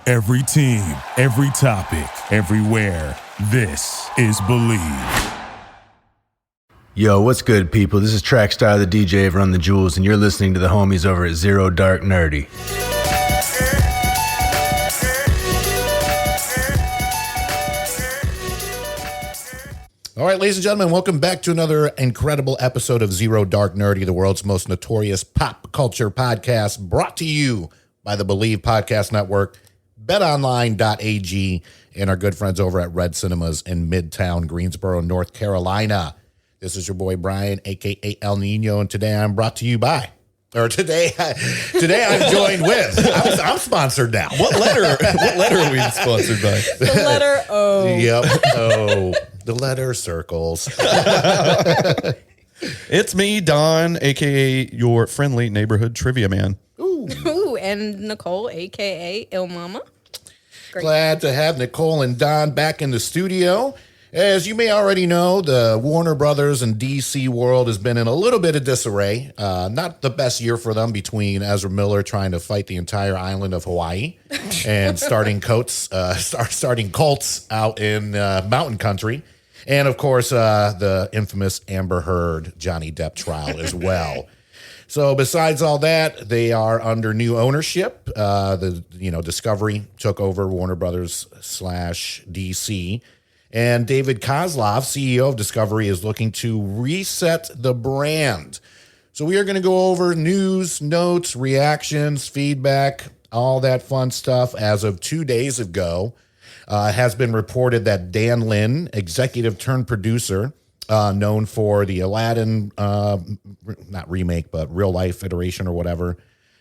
Every team, every topic, everywhere. This is Believe. Yo, what's good, people? This is Trackstar, the DJ of Run the Jewels, and you're listening to the homies over at Zero Dark Nerdy. All right, ladies and gentlemen, welcome back to another incredible episode of Zero Dark Nerdy, the world's most notorious pop culture podcast, brought to you by the Believe Podcast Network, betonline.ag, and our good friends over at Red Cinemas in Midtown Greensboro, North Carolina. This is your boy Brian, a.k.a. El Nino, and today I'm brought to you by, today I'm joined with, I'm sponsored now. What letter are we sponsored by? The letter O. Yep, O. The letter circles. It's me, Don, a.k.a. your friendly neighborhood trivia man. Ooh, and Nicole, a.k.a. Il Mama. Great. Glad to have Nicole and Don back in the studio. As you may already know, the Warner Brothers and DC world has been in a little bit of disarray. Not the best year for them, between Ezra Miller trying to fight the entire island of Hawaii and starting cults out in mountain country. And, of course, the infamous Amber Heard Johnny Depp trial as well. So besides all that, they are under new ownership. Discovery took over Warner Brothers / DC. And David Kozlov, CEO of Discovery, is looking to reset the brand. So we are going to go over news, notes, reactions, feedback, all that fun stuff. As of 2 days ago, it has been reported that Dan Lin, executive turned producer, known for the Aladdin, not remake, but real life iteration or whatever,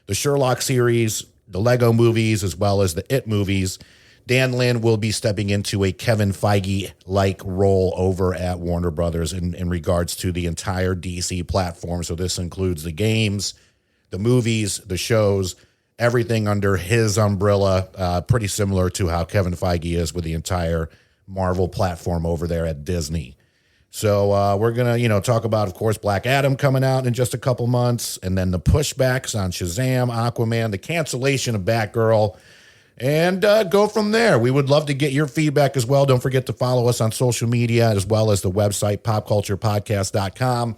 the Sherlock series, the Lego movies, as well as the It movies, Dan Lin will be stepping into a Kevin Feige-like role over at Warner Brothers in regards to the entire DC platform. So this includes the games, the movies, the shows, everything under his umbrella, pretty similar to how Kevin Feige is with the entire Marvel platform over there at Disney. So we're going to, talk about, of course, Black Adam coming out in just a couple months, and then the pushbacks on Shazam, Aquaman, the cancellation of Batgirl, and go from there. We would love to get your feedback as well. Don't forget to follow us on social media, as well as the website, popculturepodcast.com.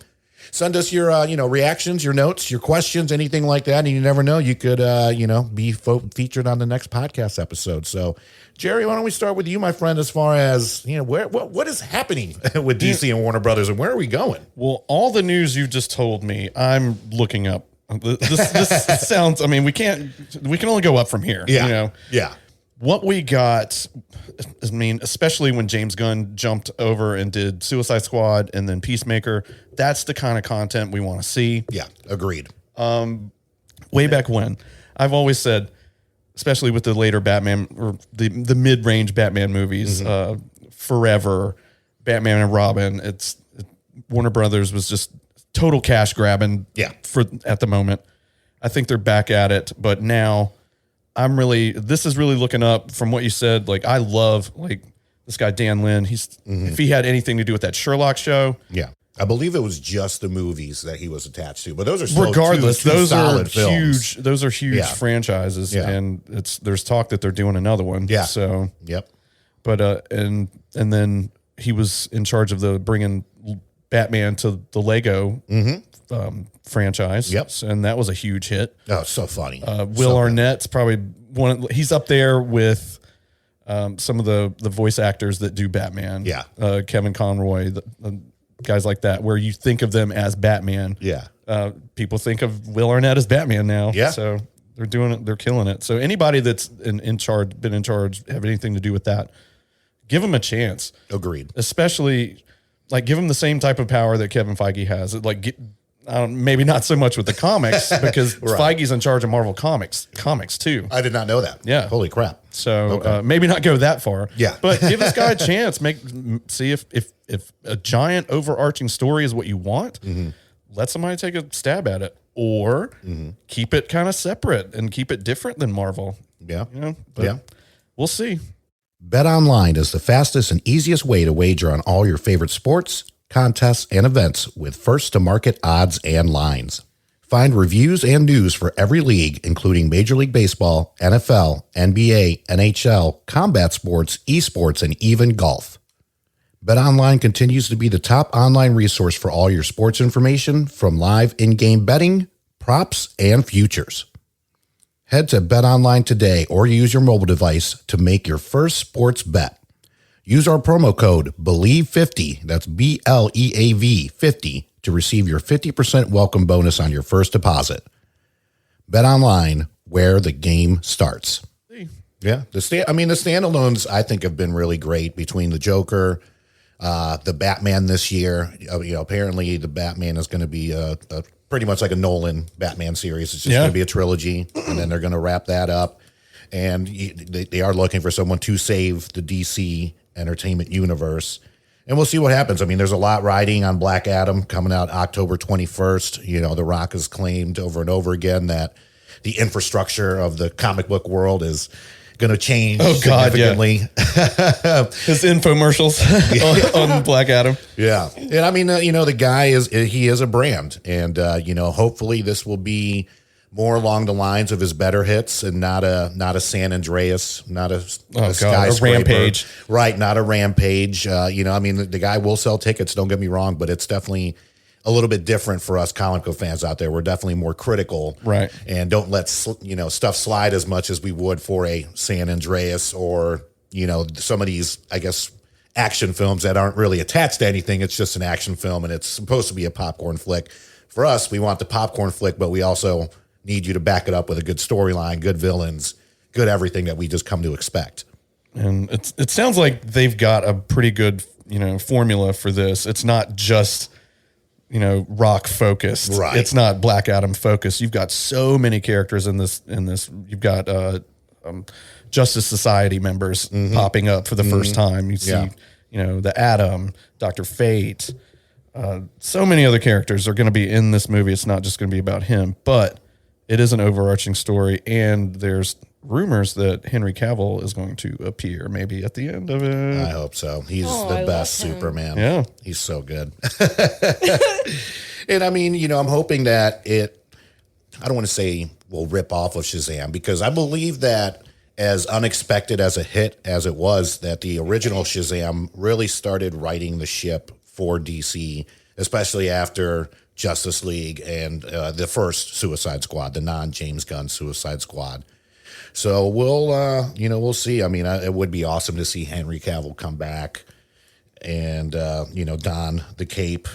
Send us your, reactions, your notes, your questions, anything like that. And you never know, you could, be featured on the next podcast episode. So, Jerry, why don't we start with you, my friend, as far as, what is happening with DC and Warner Brothers, and where are we going? Well, all the news you just told me, I'm looking up. This sounds, we can only go up from here. Yeah. Yeah. What we got, especially when James Gunn jumped over and did Suicide Squad and then Peacemaker, that's the kind of content we want to see. Yeah, agreed. Way back when, I've always said, especially with the later Batman or the mid-range Batman movies, Forever, Batman and Robin, Warner Brothers was just total cash grabbing. Yeah. At the moment. I think they're back at it, but now this is really looking up from what you said. Like, I love this guy, Dan Lin. If he had anything to do with that Sherlock show. Yeah. I believe it was just the movies that he was attached to, but those are still regardless. two those solid are films. huge. Those are huge franchises, and there's talk that they're doing another one. Yeah. So yep. But and then he was in charge of bringing Batman to the Lego franchise. Yep. And that was a huge hit. Oh, so funny. Will Arnett's probably he's up there with some of the voice actors that do Batman. Yeah. Kevin Conroy, the guys like that, where you think of them as Batman. Yeah. People think of Will Arnett as Batman now. Yeah. So they're doing it. They're killing it. So anybody that's been in charge, have anything to do with that, give them a chance. Agreed. Especially, give them the same type of power that Kevin Feige has. Maybe not so much with the comics, because Feige's in charge of Marvel Comics too. I did not know that. Yeah. Holy crap. So maybe not go that far. Yeah. But give this guy a chance. See if a giant overarching story is what you want. Let somebody take a stab at it, or keep it kind of separate and keep it different than Marvel. Yeah. But we'll see. BetOnline is the fastest and easiest way to wager on all your favorite sports, contests, and events with first-to-market odds and lines. Find reviews and news for every league, including Major League Baseball, NFL, NBA, NHL, combat sports, esports, and even golf. BetOnline continues to be the top online resource for all your sports information, from live in-game betting, props, and futures. Head to BetOnline today or use your mobile device to make your first sports bet. Use our promo code BELIEVE50, that's BLEAV 50, to receive your 50% welcome bonus on your first deposit. BetOnline, where the game starts. Yeah, the standalones I think have been really great between the Joker, the Batman this year. Apparently the Batman is going to be a pretty much like a Nolan Batman series. It's just going to be a trilogy, and then they're going to wrap that up. And they are looking for someone to save the DC entertainment universe. And we'll see what happens. I mean, there's a lot riding on Black Adam coming out October 21st. The Rock has claimed over and over again that the infrastructure of the comic book world is going to change significantly. His infomercials on Black Adam. Yeah. And I mean, the guy is a brand. And, hopefully this will be more along the lines of his better hits and not a San Andreas, not a skyscraper. A Rampage. Right, not a Rampage. The guy will sell tickets, don't get me wrong, but it's definitely a little bit different for us comic book fans out there. We're definitely more critical. Right. And don't let stuff slide as much as we would for a San Andreas or, some of these, I guess, action films that aren't really attached to anything. It's just an action film and it's supposed to be a popcorn flick. For us, we want the popcorn flick, but we also need you to back it up with a good storyline, good villains, good everything that we just come to expect. And it sounds like they've got a pretty good, formula for this. It's not just, Rock focused. Right. It's not Black Adam focused. You've got so many characters in this. You've got Justice Society members popping up for the first time. You see, the Atom, Dr. Fate. So many other characters are going to be in this movie. It's not just going to be about him, but it is an overarching story, and there's rumors that Henry Cavill is going to appear maybe at the end of it. I hope so. He's the best Superman. Yeah. He's so good. And I'm hoping that I don't want to say will rip off of Shazam, because I believe that as unexpected as a hit as it was, that the original Shazam really started righting the ship for DC, especially after Justice League and the first Suicide Squad, the non-James Gunn Suicide Squad. So we'll see. I mean, it would be awesome to see Henry Cavill come back and, don the cape.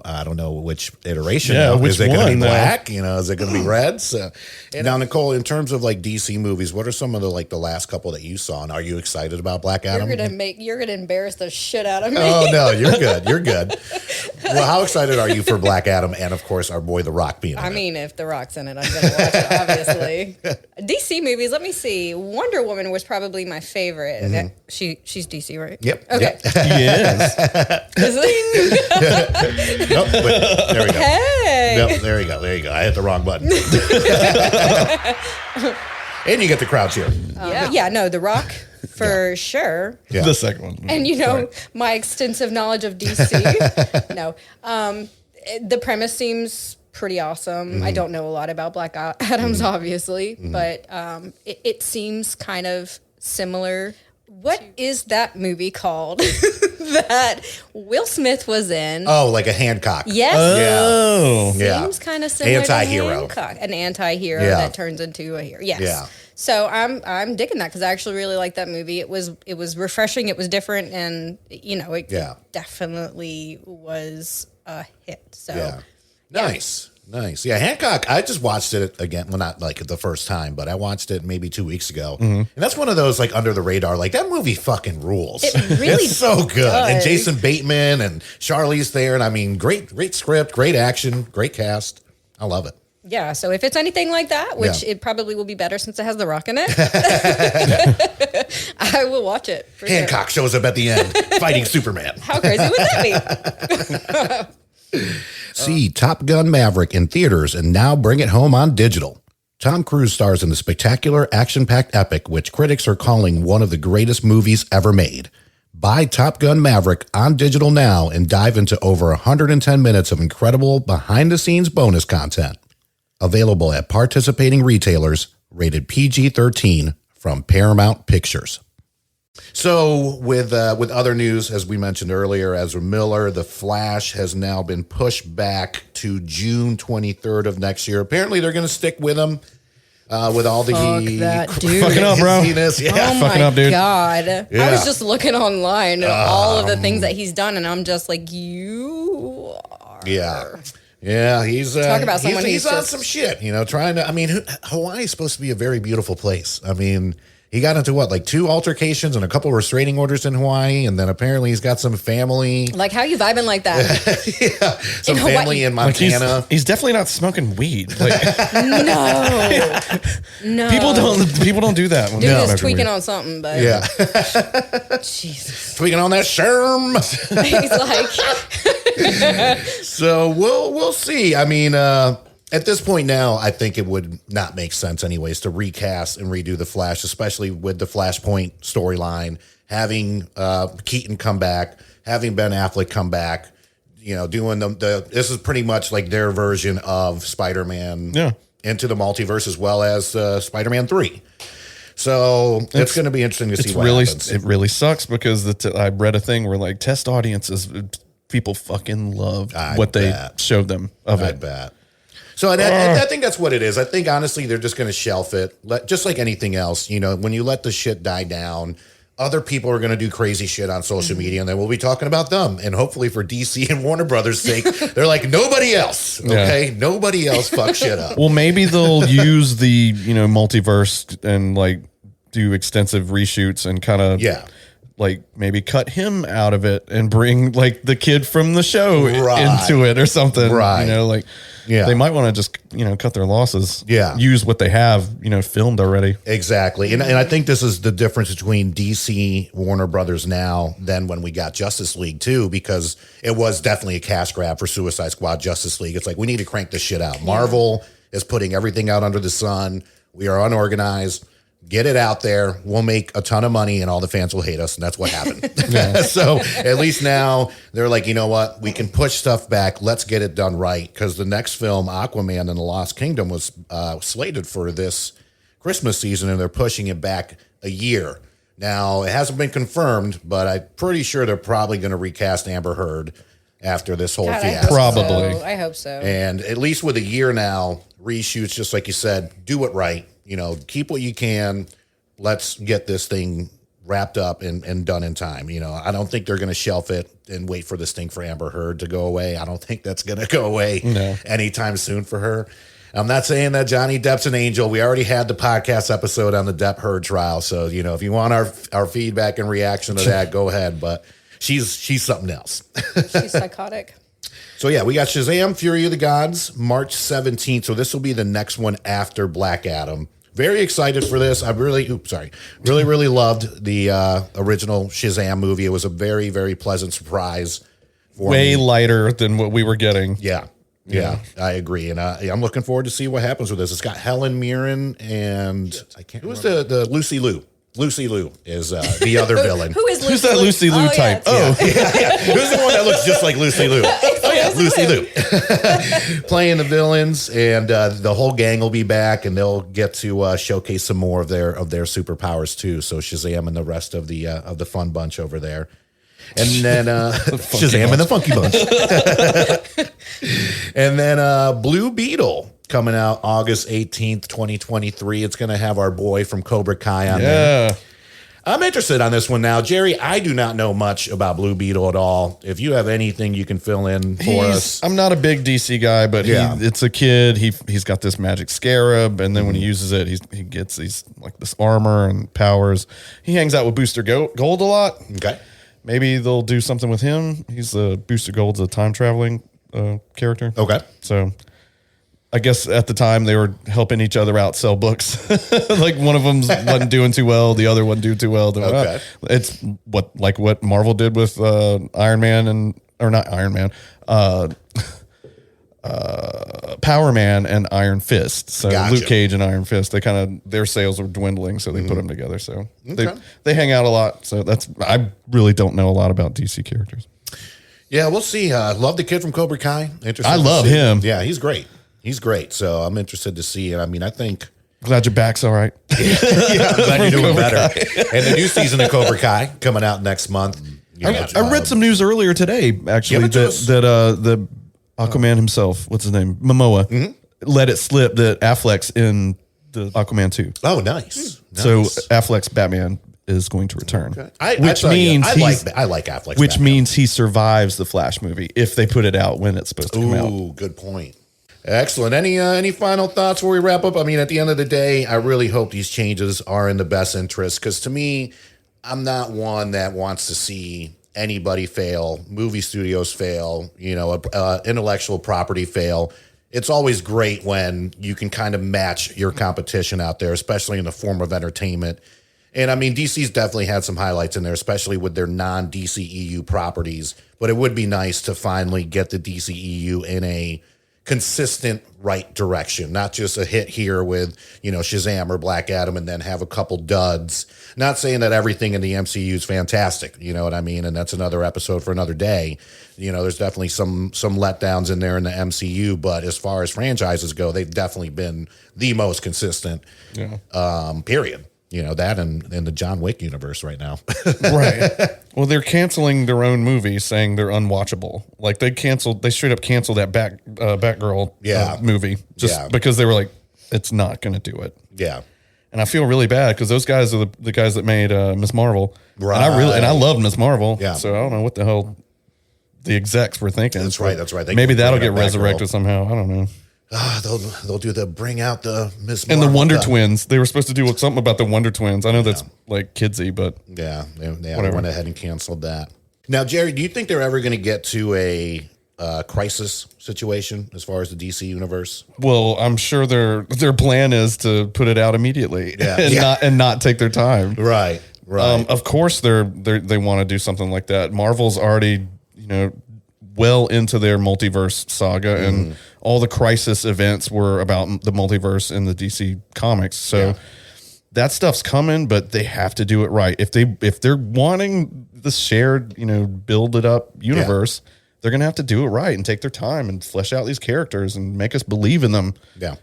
I don't know which iteration. Yeah, which is it going to be one, black? Is it going to be red? So, and now, Nicole, in terms of like DC movies, what are some of the last couple that you saw? And are you excited about Black Adam? You're gonna embarrass the shit out of me. Oh no, you're good. You're good. Well, how excited are you for Black Adam and of course our boy The Rock being in it? If The Rock's in it, I'm gonna watch it, obviously. DC movies, let me see. Wonder Woman was probably my favorite. She's DC, right? Yep. Okay. Yep. Yes. Nope, there we go. Hey. Nope, there you go. There you go. I hit the wrong button. And you get the crowd cheer. The Rock for sure. Yeah. The second one. And my extensive knowledge of DC. No. The premise seems pretty awesome. I don't know a lot about Black Adams, obviously, but it seems kind of similar. What is that movie called that Will Smith was in? Oh, like a Hancock. Yes. Oh. Yeah. Seems kind of similar Anti-hero. to Hancock. An anti-hero that turns into a hero. Yes. Yeah. So I'm digging that because I actually really like that movie. It was refreshing. It was different, and it definitely was a hit. So Nice. Yeah, Hancock, I just watched it again. Well, not like the first time, but I watched it maybe 2 weeks ago. And that's one of those like under the radar, like that movie fucking rules. It really it's so good. does. And Jason Bateman and Charlize there. And great script, great action, great cast. I love it. Yeah, so if it's anything like that, which it probably will be better since it has The Rock in it, I will watch it. For Hancock shows up at the end fighting Superman. How crazy would that be? See Top Gun Maverick in theaters and now bring it home on digital. Tom Cruise stars in the spectacular action-packed epic, which critics are calling one of the greatest movies ever made. Buy Top Gun Maverick on digital now and dive into over 110 minutes of incredible behind-the-scenes bonus content. Available at participating retailers. Rated PG-13 from Paramount Pictures. So with other news, as we mentioned earlier, Ezra Miller, The Flash has now been pushed back to June 23rd of next year. Apparently, they're going to stick with him with all the that dude. Fucking up, bro. Yeah. Oh fucking my up, dude. God. Yeah. I was just looking online at all of the things that he's done, and I'm just like, you are. Yeah, he's Talk about someone he's who's on just- some shit, trying to. I mean, Hawaii is supposed to be a very beautiful place. I mean, he got into like 2 altercations and a couple restraining orders in Hawaii, and then apparently he's got some family. Like, how you vibing like that? Some In Hawaii. family in Like Montana. he's definitely not smoking weed. Like No. people don't do that. When Dude they're is smoking tweaking weed. on something, but Yeah, Jesus. tweaking on that sherm. He's like, So we'll see. I mean, at this point now, I think it would not make sense anyways to recast and redo the Flash, especially with the Flashpoint storyline, having Keaton come back, having Ben Affleck come back, doing the this is pretty much like their version of Spider-Man into the multiverse, as well as Spider-Man 3. So it's going to be interesting to see what happens. It really sucks because I read a thing where like test audiences, people fucking loved what they showed them of I it. bet. So I think that's what it is. I think, honestly, they're just going to shelf it. Just like anything else, when you let the shit die down, other people are going to do crazy shit on social media, and then we'll be talking about them. And hopefully for DC and Warner Brothers' sake, they're like, nobody else, okay? Yeah. Nobody else fuck shit up. Well, maybe they'll use the, multiverse and like do extensive reshoots and kind of like maybe cut him out of it and bring like the kid from the show into it or something. Right. They might want to just, cut their losses. Yeah. Use what they have, filmed already. Exactly. And I think this is the difference between DC, Warner Brothers now than when we got Justice League too, because it was definitely a cash grab for Suicide Squad, Justice League. It's like, we need to crank this shit out. Marvel is putting everything out under the sun. We are unorganized. Get it out there. We'll make a ton of money and all the fans will hate us. And that's what happened. So at least now they're like, you know what? We can push stuff back. Let's get it done right. Because the next film, Aquaman and the Lost Kingdom, was slated for this Christmas season, and they're pushing it back a year. Now, it hasn't been confirmed, but I'm pretty sure they're probably going to recast Amber Heard after this whole fiasco. Probably. I hope so. And at least with a year now, reshoots, just like you said, do it right. Keep what you can. Let's get this thing wrapped up and done in time. I don't think they're going to shelf it and wait for this thing for Amber Heard to go away. I don't think that's going to go away anytime soon for her. I'm not saying that Johnny Depp's an angel. We already had the podcast episode on the Depp Heard trial. So, if you want our feedback and reaction to that, go ahead. But she's something else. She's psychotic. So, we got Shazam, Fury of the Gods, March 17th. So this will be the next one after Black Adam. Very excited for this. I really loved the original Shazam movie. It was a very, very pleasant surprise for me. Way lighter than what we were getting. Yeah, I agree. And I'm looking forward to see what happens with this. It's got Helen Mirren and who was the Lucy Liu? Lucy Liu is the other villain. Who is Lucy Who's that Liu? Lucy Liu type? Who's the one that looks just like Lucy Liu? Lucy Liu. Playing the villains, and the whole gang will be back, and they'll get to showcase some more of their superpowers too. So Shazam and the rest of the fun bunch over there. And then Shazam and the Funky Bunch. And then Blue Beetle coming out August 18th, 2023. It's going to have our boy from Cobra Kai on there. I'm interested on this one now. Jerry, I do not know much about Blue Beetle at all. If you have anything you can fill in for us. I'm not a big DC guy, but it's a kid. He's got this magic scarab, and then when he uses it, he gets these like this armor and powers. He hangs out with Booster Gold a lot. Okay. Maybe they'll do something with him. Booster Gold's a time traveling character. Okay. So I guess at the time they were helping each other out sell books. Like one of them wasn't doing too well, the other one do too well. Okay. It's what Marvel did with Iron Man Power Man and Iron Fist. So Gotcha. Luke Cage and Iron Fist, their sales were dwindling, so they put them together. So they hang out a lot. So I really don't know a lot about DC characters. Yeah, we'll see. Love the kid from Cobra Kai. Interesting. I to love see. him. Yeah, he's great. He's great. So I'm interested to see it. I mean, I think. Glad your back's all right. Yeah, I'm glad you're doing better. And the new season of Cobra Kai coming out next month. I read some news earlier today, actually, that the Aquaman himself, what's his name, Momoa, let it slip that Affleck's in the Aquaman 2. Oh, nice. So Affleck's Batman is going to return, Okay. I like Affleck. which means he survives the Flash movie if they put it out when it's supposed to come out. Ooh, good point. Excellent. Any final thoughts before we wrap up? I mean, at the end of the day, I really hope these changes are in the best interest, because to me, I'm not one that wants to see anybody fail, movie studios fail, intellectual property fail. It's always great when you can kind of match your competition out there, especially in the form of entertainment. And I mean, DC's definitely had some highlights in there, especially with their non-DCEU properties. But it would be nice to finally get the DCEU in a consistent right direction, not just a hit here with, Shazam or Black Adam and then have a couple duds. Not saying that everything in the MCU is fantastic, you know what I mean? And that's another episode for another day. There's definitely some letdowns in there in the MCU, but as far as franchises go, they've definitely been the most consistent, period. That and the John Wick universe right now. Right. Well, they're canceling their own movies, saying they're unwatchable. Like they straight up canceled that Batgirl movie just because they were like, it's not going to do it. Yeah. And I feel really bad because those guys are the guys that made Miss Marvel. Right. And I love Miss Marvel. Yeah. So I don't know what the hell the execs were thinking. That's right. Maybe that'll get resurrected somehow. I don't know. They'll do bring out the Miss Marvel. And the Wonder Twins. They were supposed to do something about the Wonder Twins. I know that's like kidsy, but yeah, they went ahead and canceled that. Now, Jerry, do you think they're ever going to get to a crisis situation as far as the DC universe? Well, I'm sure their plan is to put it out immediately and not take their time. Right. Of course, they want to do something like that. Marvel's already well into their multiverse saga, and all the crisis events were about the multiverse in the DC comics. So that stuff's coming, but they have to do it right. If they're wanting the shared, build it up universe, they're going to have to do it right and take their time and flesh out these characters and make us believe in them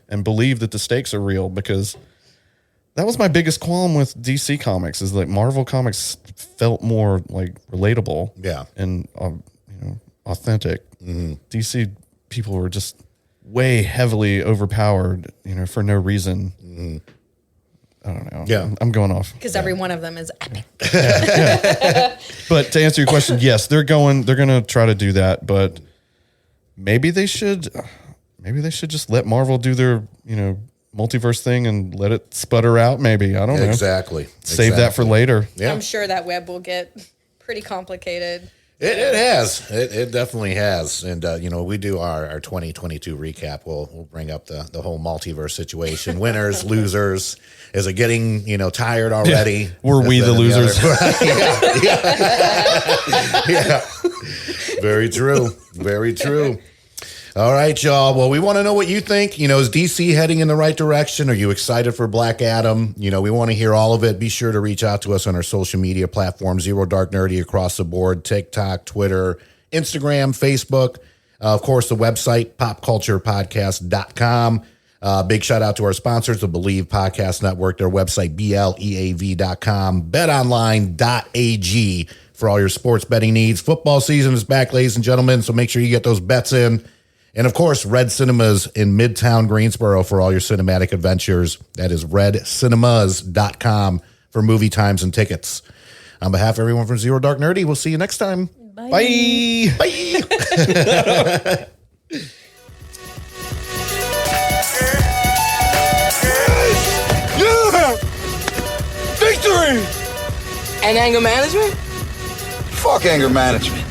and believe that the stakes are real, because that was my biggest qualm with DC comics is like Marvel comics felt more like relatable and, authentic. DC people were just way heavily overpowered, for no reason. I don't know. Yeah. I'm going off. Because every one of them is epic. But to answer your question, yes, they're going to try to do that, but maybe they should just let Marvel do their, multiverse thing and let it sputter out. Maybe. I don't know. Exactly. Save that for later. Yeah. I'm sure that web will get pretty complicated. It has. It definitely has. And, we do our 2022 recap. We'll bring up the whole multiverse situation. Winners, losers. Is it getting, tired already? Yeah. Were we the losers? Yeah. Very true. Very true. All right, y'all. Well, we want to know what you think. Is DC heading in the right direction? Are you excited for Black Adam? We want to hear all of it. Be sure to reach out to us on our social media platforms, Zero Dark Nerdy across the board, TikTok, Twitter, Instagram, Facebook. Of course, the website, popculturepodcast.com. Big shout out to our sponsors, the Believe Podcast Network, their website, BLEAV.com, betonline.ag for all your sports betting needs. Football season is back, ladies and gentlemen, so make sure you get those bets in. And, of course, Red Cinemas in Midtown Greensboro for all your cinematic adventures. That is redcinemas.com for movie times and tickets. On behalf of everyone from Zero Dark Nerdy, we'll see you next time. Bye. Bye. Bye. Yeah! Victory! And anger management? Fuck anger management.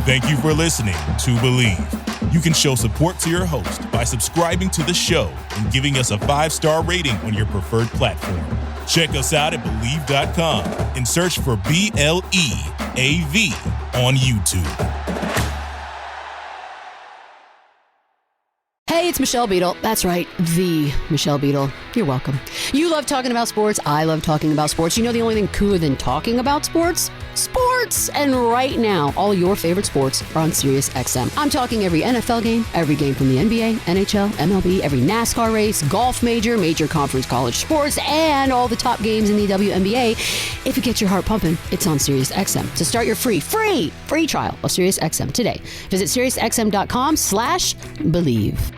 Thank you for listening to Believe. You can show support to your host by subscribing to the show and giving us a 5-star rating on your preferred platform. Check us out at Believe.com and search for BLEAV on YouTube. Hey, it's Michelle Beadle. That's right, the Michelle Beadle. You're welcome. You love talking about sports. I love talking about sports. You know the only thing cooler than talking about sports? sports. And right now, all your favorite sports are on SiriusXM. I'm talking every NFL game, every game from the NBA, NHL, MLB, every NASCAR race, golf major conference college sports, and all the top games in the WNBA. If it gets your heart pumping, it's on SiriusXM. To start your free trial of SiriusXM today, visit SiriusXM.com/believe.